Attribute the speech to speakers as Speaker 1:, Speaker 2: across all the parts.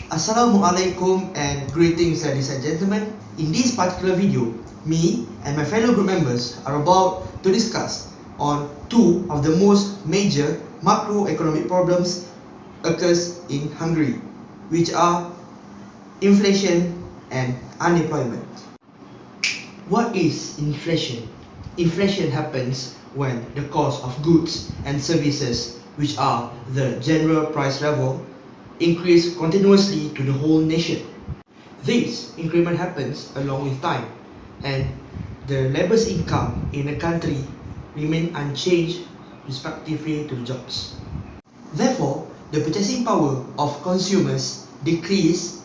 Speaker 1: Assalamualaikum and greetings ladies and gentlemen. In this particular video, me and my fellow group members are about to discuss on two of the most major macroeconomic problems occurs in Hungary, which are inflation and unemployment. What is inflation? Inflation happens when the cost of goods and services, which are the general price level, increase continuously to the whole nation. This increment happens along with time, and the labor's income in a country remain unchanged respectively to the jobs. Therefore, the purchasing power of consumers decrease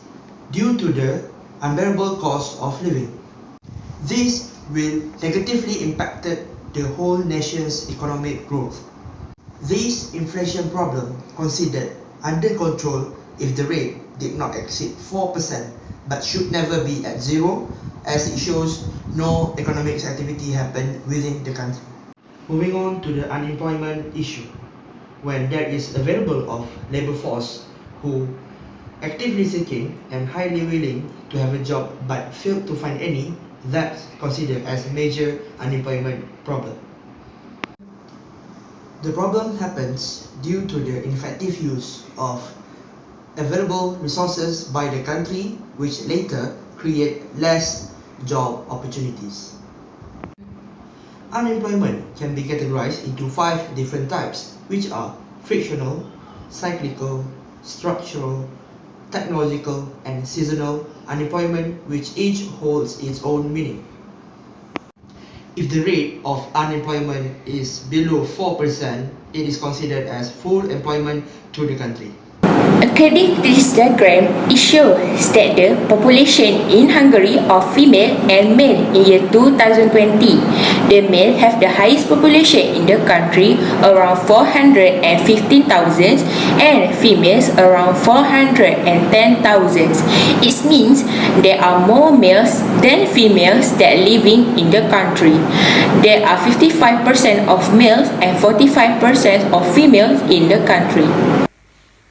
Speaker 1: due to the unbearable cost of living. This will negatively impact the whole nation's economic growth. This inflation problem considered under control if the rate did not exceed 4% but should never be at zero, as it shows no economic activity happened within the country. Moving on to the unemployment issue. When there is available of labor force who actively seeking and highly willing to have a job but failed to find any, that's considered as major unemployment problem. The problem happens due to the ineffective use of available resources by the country, which later create less job opportunities. Unemployment can be categorized into 5 different types, which are frictional, cyclical, structural, technological, and seasonal unemployment, which each holds its own meaning. If the rate of unemployment is below 4%, it is considered as full employment to the country.
Speaker 2: According to this diagram, it shows that the population in Hungary of female and male in year 2020. The male have the highest population in the country, around 415,000, and females around 410,000. It means there are more males than females that living in the country. There are 55% of males and 45% of females in the country.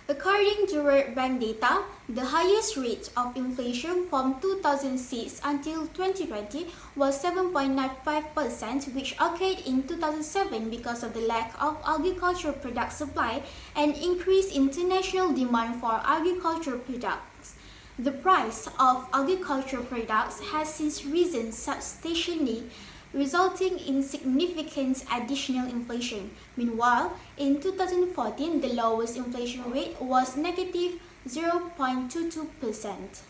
Speaker 3: According to World Bank data, the highest rate of inflation from 2006 until 2020 was 7.95%, which occurred in 2007 because of the lack of agricultural product supply and increased international demand for agricultural products. The price of agricultural products has since risen substantially, resulting in significant additional inflation. Meanwhile, in 2014, the lowest inflation rate was negative 0.22%.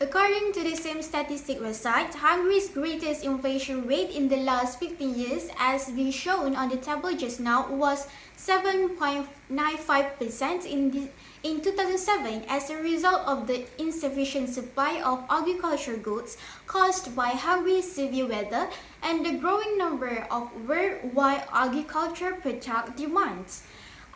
Speaker 3: According to the same statistic website, Hungary's greatest inflation rate in the last 15 years, as been shown on the table just now, was 7.95% in 2007 as a result of the insufficient supply of agricultural goods caused by Hungary's severe weather and the growing number of worldwide agricultural product demands.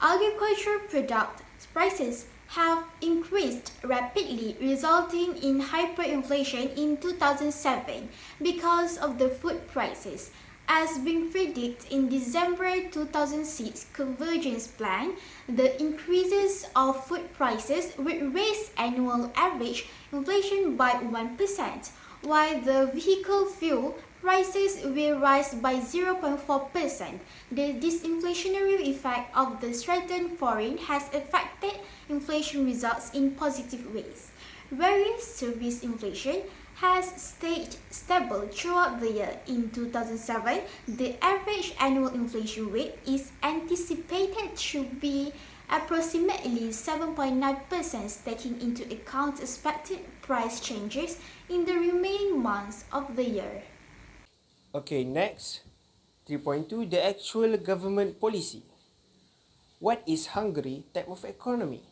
Speaker 3: Agricultural product prices have increased rapidly, resulting in hyperinflation in 2007 because of the food prices. As being predicted in December 2006 Convergence Plan, the increases of food prices would raise annual average inflation by 1%, while the vehicle fuel prices will rise by 0.4%. The disinflationary effect of the strengthened forint has affected inflation results in positive ways, whereas service inflation has stayed stable throughout the year. In 2007, the average annual inflation rate is anticipated to be approximately 7.9%, taking into account expected price changes in the remaining months of the year.
Speaker 4: Okay, next, 3.2, the actual government policy. What is Hungary type of economy?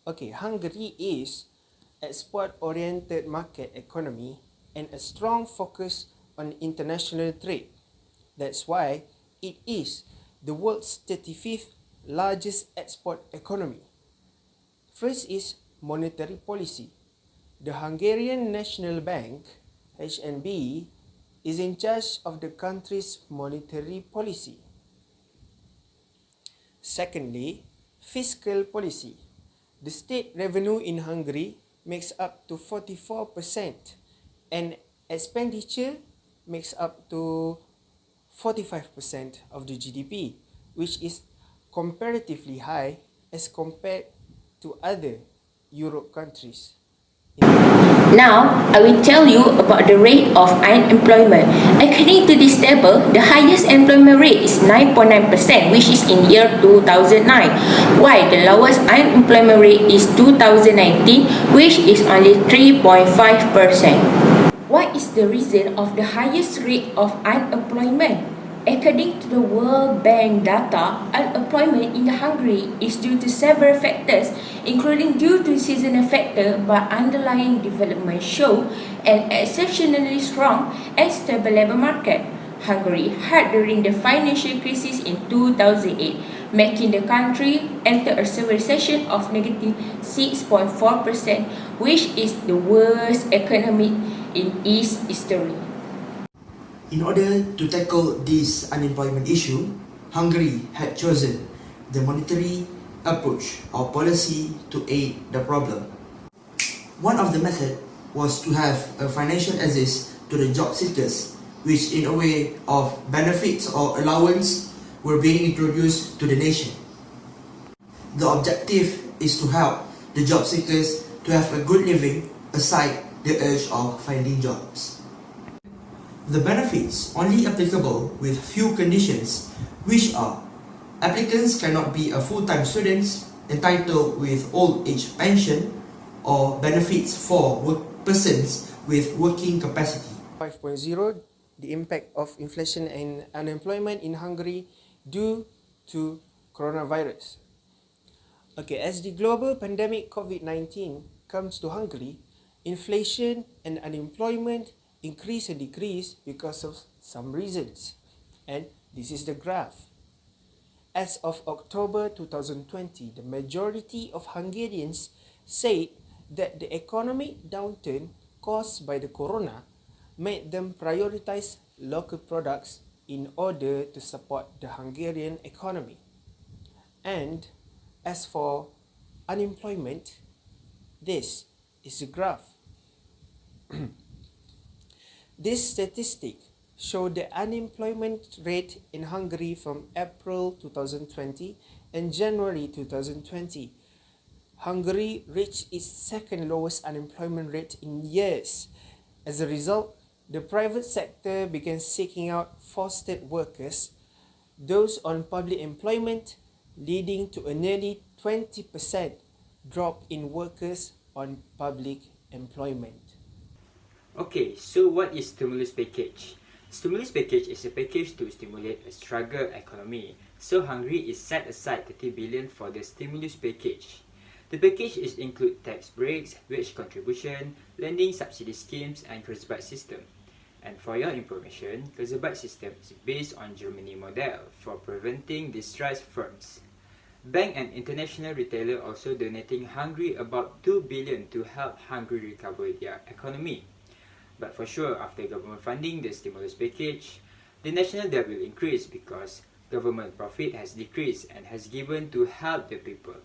Speaker 4: Okay, Hungary is export-oriented market economy and a strong focus on international trade. That's why it is the world's 35th largest export economy. First is monetary policy. The Hungarian National Bank, HNB, is in charge of the country's monetary policy. Secondly, fiscal policy. The state revenue in Hungary makes up to 44% and expenditure makes up to 45% of the GDP, which is comparatively high as compared to other Europe countries.
Speaker 2: Now, I will tell you about the rate of unemployment. According to this table, the highest employment rate is 9.9%, which is in year 2009, while the lowest unemployment rate is 2019, which is only 3.5%. What is the reason of the highest rate of unemployment? According to the World Bank data, unemployment in Hungary is due to several factors, including due to seasonal factor, but underlying development show an exceptionally strong and stable labor market. Hungary had during the financial crisis in 2008, making the country enter a severe recession of negative 6.4%, which is the worst economy in its history.
Speaker 1: In order to tackle this unemployment issue, Hungary had chosen the monetary approach or policy to aid the problem. One of the methods was to have a financial assist to the job seekers, which in a way of benefits or allowance were being introduced to the nation. The objective is to help the job seekers to have a good living aside the urge of finding jobs. The benefits only applicable with few conditions, which are applicants cannot be a full-time students entitled with old age pension or benefits for persons with working capacity.
Speaker 4: 5.0, the impact of inflation and unemployment in Hungary due to coronavirus. Okay, as the global pandemic COVID-19 comes to Hungary, inflation and unemployment increase and decrease because of some reasons. And this is the graph. As of October 2020, the majority of Hungarians said that the economic downturn caused by the corona made them prioritize local products in order to support the Hungarian economy. And as for unemployment, this is the graph. This statistic showed the unemployment rate in Hungary from April 2020 and January 2020. Hungary reached its second lowest unemployment rate in years. As a result, the private sector began seeking out fostered workers, those on public employment, leading to a nearly 20% drop in workers on public employment.
Speaker 5: Okay, so what is stimulus package? Stimulus package is a package to stimulate a struggle economy. So Hungary is set aside 30 billion for the stimulus package. The package is include tax breaks, wage contribution, lending subsidy schemes and Kurzarbeit system. And for your information, Kurzarbeit system is based on Germany model for preventing distressed firms. Bank and international retailer also donating Hungary about 2 billion to help Hungary recover their economy. But for sure, after government funding the stimulus package, the national debt will increase because government profit has decreased and has given to help the people.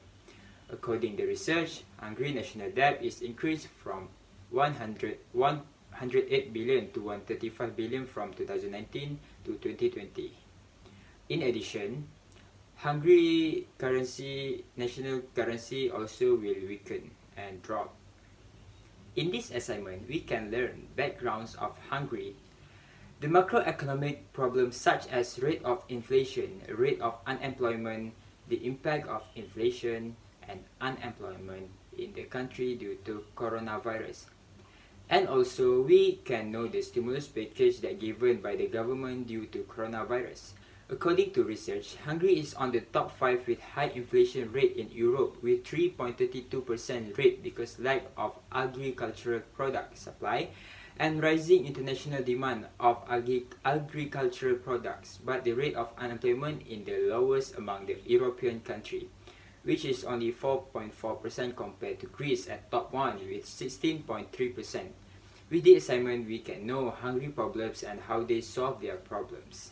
Speaker 5: According to research, Hungary national debt is increased from 108 billion to 135 billion from 2019 to 2020. In addition, Hungary national currency also will weaken and drop. In this assignment, we can learn backgrounds of Hungary, the macroeconomic problems such as rate of inflation, rate of unemployment, the impact of inflation and unemployment in the country due to coronavirus. And also, we can know the stimulus package that given by the government due to coronavirus. According to research, Hungary is on the top 5 with high inflation rate in Europe with 3.32% rate because lack of agricultural product supply and rising international demand of agricultural products, but the rate of unemployment in the lowest among the European country, which is only 4.4% compared to Greece at top 1 with 16.3%. With the assignment, we can know Hungary problems and how they solve their problems.